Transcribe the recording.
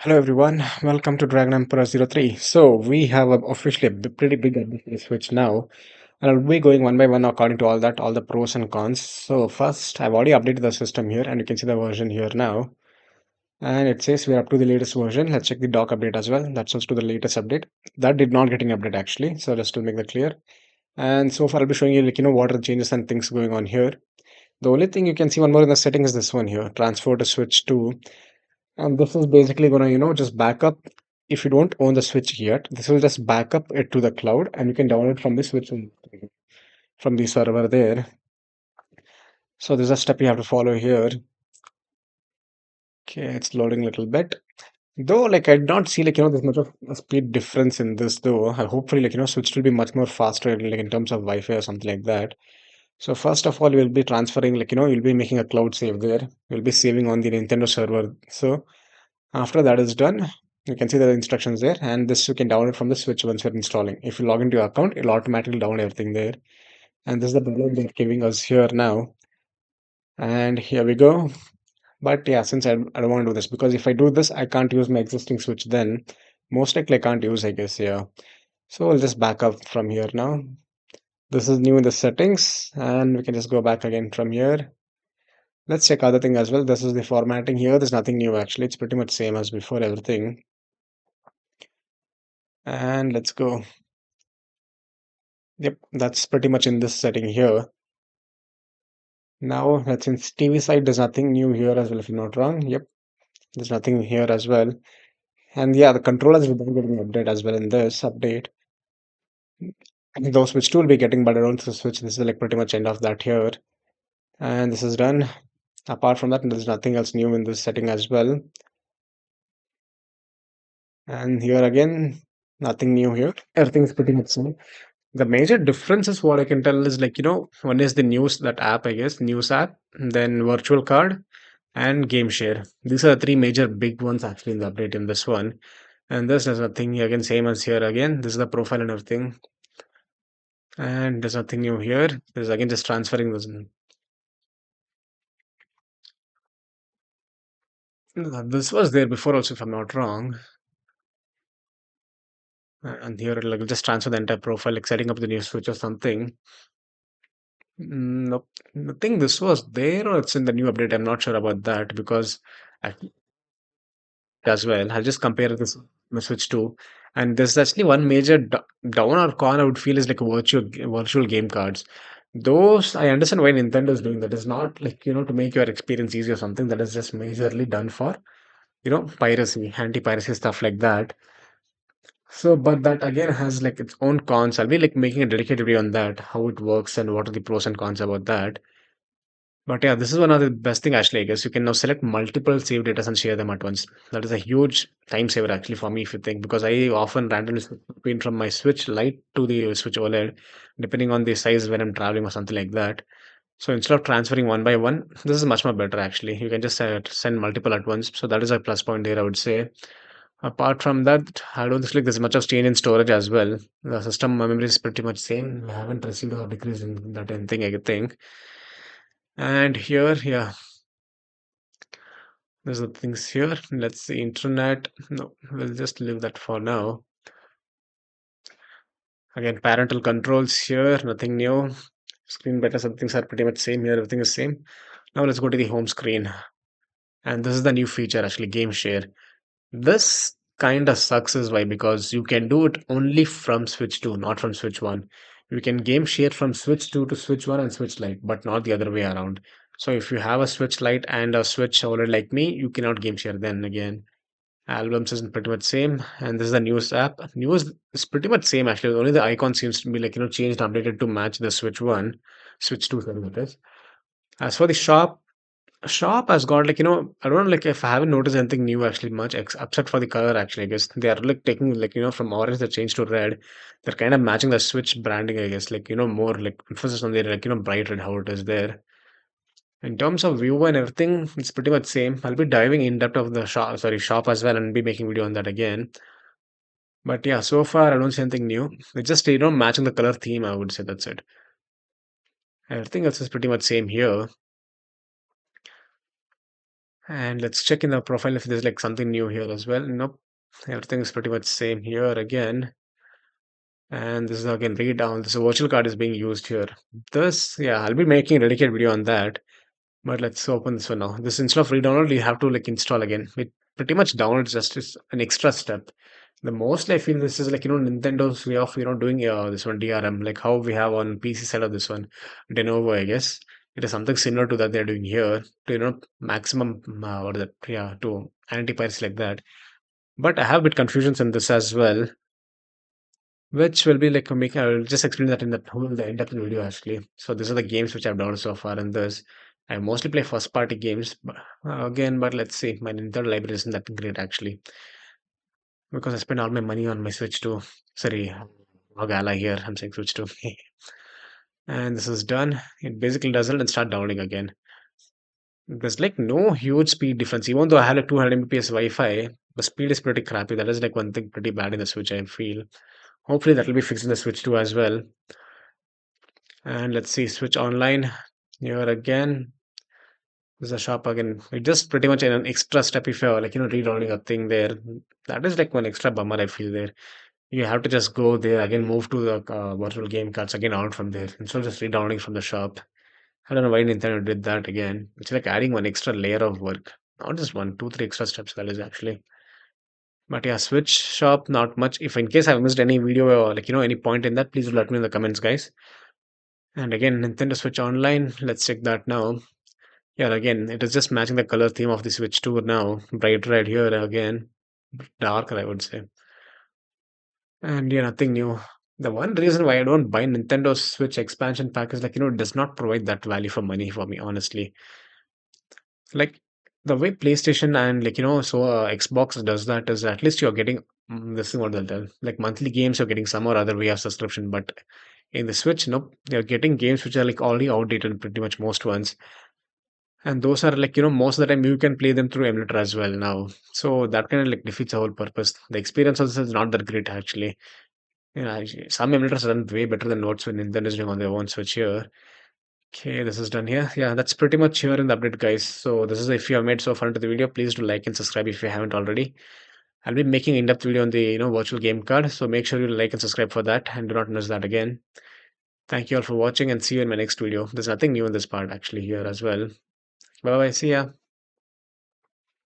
Hello everyone, welcome to Dragon Emperor 03. So we have officially a pretty big update for the Switch now, and I'll be going one by one according to all the pros and cons. So first, I've already updated the system here, and you can see the version here now, and it says we're up to the latest version. Let's check the dock update as well. That's also to the latest update. That did not get any update actually, so just to make that clear. And so far, I'll be showing you what are the changes and things going on here. The only thing you can see one more in the setting is this one here, transfer to Switch 2. And this is basically gonna, just back up. If you don't own the Switch yet, this will just back up it to the cloud and you can download from the Switch from the server there. So there's a step you have to follow here. Okay, it's loading a little bit. Though, like, I did not see, there's much of a speed difference in this, though. Hopefully, Switch will be much more faster, like, in terms of Wi-Fi or something like that. So, first of all, you'll be transferring, you'll be making a cloud save there. You'll be saving on the Nintendo server. So, after that is done, you can see the instructions there, and this you can download from the Switch once you're installing. If you log into your account, it'll automatically download everything there. And this is the download they're giving us here now. And here we go. But yeah, since I don't want to do this, because if I do this, I can't use my existing Switch then. Most likely I can't use, I guess, yeah. So I'll just back up from here now. This is new in the settings, and we can just go back again from here. Let's check other thing as well. This is the formatting here. There's nothing new actually. It's pretty much same as before, everything. And let's go. Yep, that's pretty much in this setting here. Now, let's in TV side, there's nothing new here as well, if I'm not wrong. Yep, there's nothing here as well. And yeah, the controllers will be getting update as well in this update. Those Switch 2 will be getting, but I don't switch. This is like pretty much end of that here. And this is done. Apart from that, there's nothing else new in this setting as well. And here again, nothing new here. Everything's pretty much same. The major difference is what I can tell is one is the news, that app, I guess, news app, then virtual card and game share. These are the three major big ones actually in the update in this one. And this there's nothing again, same as here again. This is the profile and everything. And there's nothing new here. There's again just transferring this. This was there before also, if I'm not wrong. And here like just transfer the entire profile, like setting up the new switch or something. Nope. I think this was there or it's in the new update. I'm not sure about that because I as well. I'll just compare this with Switch 2. And there's actually one major down or con I would feel is like virtual game cards. Those I understand why Nintendo is doing that. It's not like to make your experience easy or something. That is just majorly done for piracy, anti-piracy stuff like that. So, but that again has like its own cons. I'll be like making a dedicated video on that, how it works and what are the pros and cons about that. But yeah, this is one of the best thing actually, I guess. You can now select multiple save data and share them at once. That is a huge time saver actually for me if you think, because I often randomly switch between from my Switch Lite to the Switch OLED, depending on the size when I'm traveling or something like that. So instead of transferring one by one, this is much more better actually. You can just send multiple at once. So that is a plus point there, I would say. Apart from that, I don't think there's much of change in storage as well. The system memory is pretty much same. I haven't received or decrease in that anything, I think. And here, yeah, there's the things here. Let's see, internet. No, we'll just leave that for now. Again, parental controls here, nothing new. Screen better, some things are pretty much same here. Everything is same. Now let's go to the home screen. And this is the new feature, actually, game share. This kind of sucks is why, because you can do it only from Switch 2, not from Switch 1. You can game share from Switch 2 to Switch 1 and Switch Lite, but not the other way around. So if you have a Switch Lite and a Switch OLED like me, you cannot game share then again. Albums is pretty much same, and this is the news app. News is pretty much same actually. Only the icon seems to be like changed, updated to match the Switch One, Switch Two, sorry, that is. As for the shop has got I don't know like if I haven't noticed anything new actually much except for the color actually. I guess they are like taking from orange they changed to red. They're kind of matching the Switch branding. I guess more like emphasis on the bright red how it is there. In terms of view and everything, it's pretty much same. I'll be diving in depth of the shop as well and be making video on that again. But yeah, so far I don't see anything new. It's just matching the color theme. I would say that's it. Everything else is pretty much same here. And let's check in the profile if there's like something new here as well. Nope. Everything is pretty much same here again. And this is again read down. This virtual card is being used here. This, yeah, I'll be making a dedicated video on that. But let's open this one now. This instead of re-download, you have to like install again. It pretty much downloads just is an extra step. The most I feel this is like Nintendo's way of doing this one DRM, like how we have on PC side of this one Lenovo, I guess. It is something similar to that they're doing here to maximum what is that, yeah, to anti-piracy like that. But I have a bit confusions in this as well, which will be like make I'll just explain that in the in-depth video actually. So these are the games which I've downloaded so far, and this I mostly play first party games, but, again. But let's see, my Nintendo library isn't that great actually because I spend all my money on my Switch too. Sorry, Gala here. I'm saying Switch too. And this is done. It basically does it and start downloading again. There's like no huge speed difference, even though I had a 200 Mbps Wi-Fi. The speed is pretty crappy. That is like one thing pretty bad in the Switch, I feel. Hopefully that will be fixed in the Switch too as well. And let's see, switch online here again. There's a shop again. It just pretty much an extra step if you're like, reloading a thing there. That is like one extra bummer I feel there. You have to just go there again, move to the virtual game cards again out from there instead of just re-downloading from the shop. I don't know why Nintendo did that again. It's like adding one extra layer of work. Not just one, two, three extra steps that is actually. But yeah, Switch shop, not much. If in case I've missed any video or like, any point in that, please do let me know in the comments, guys. And again, Nintendo Switch Online. Let's check that now. Yeah, again, it is just matching the color theme of the Switch 2 now. Bright red here again. Darker, I would say. And yeah, nothing new. The one reason why I don't buy Nintendo Switch expansion pack is like, it does not provide that value for money for me, honestly. Like the way PlayStation and like, Xbox does that is at least you're getting this is what they'll tell. Like monthly games, you're getting some or other way of subscription. But in the Switch, nope, you're getting games which are like already outdated, pretty much most ones. And those are like, most of the time you can play them through emulator as well now. So that kind of like defeats the whole purpose. The experience also is not that great actually. Some emulators run way better than what Nintendo is doing on their own Switch here. Okay, this is done here. Yeah, that's pretty much here in the update, guys. So this is if you have made so far into the video, please do like and subscribe if you haven't already. I'll be making in-depth video on the virtual game card, so make sure you like and subscribe for that, and do not miss that again. Thank you all for watching, and see you in my next video. There's nothing new in this part actually here as well. Bye bye. See ya.